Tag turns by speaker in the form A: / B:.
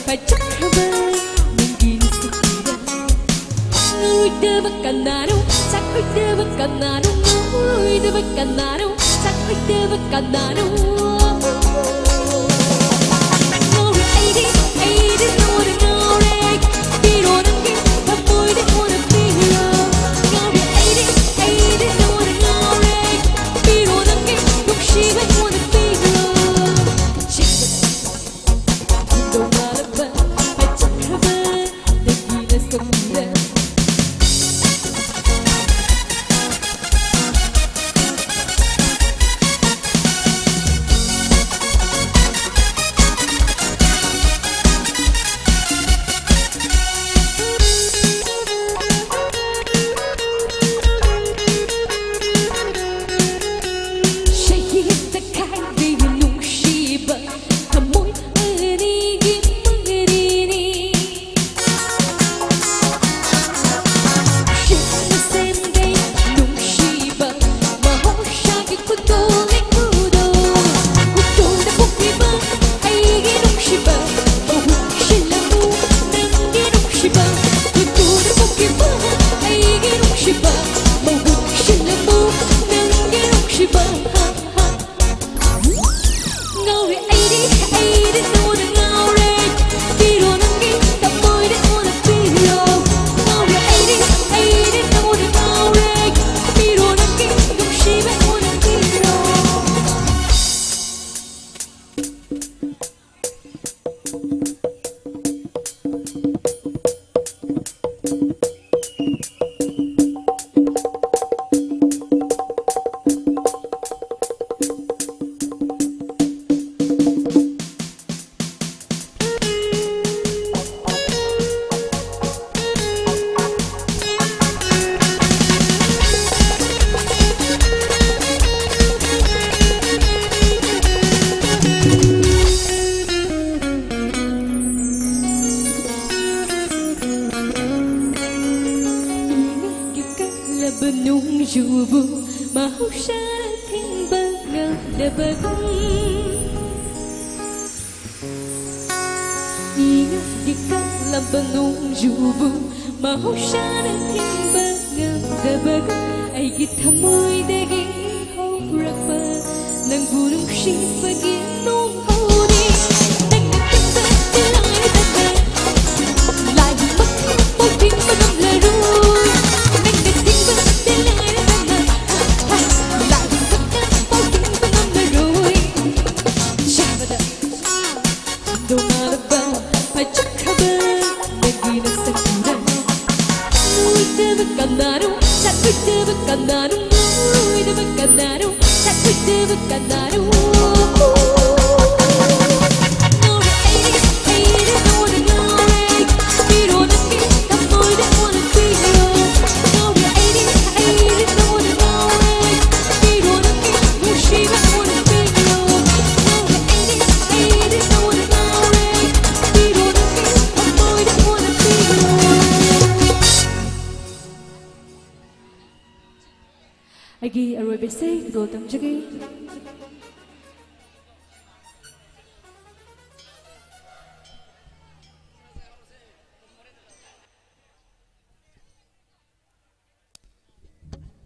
A: Pachakaba, Ningin Sakura. Uida Bacanaro, Sakuida Bacanaro, Uida Bacanaro, Sakuida Bacanaro. Benung jubu mau syaratin bangal debagum Ingat di kala benung jubu mau syaratin bangal debagum Ay gitamoy daging haurak pa Nang bunong sipagin nung hauni Nagnatimba tilay tagal Lagi magpapagping panaglaro Agi aroi besai go tam jagi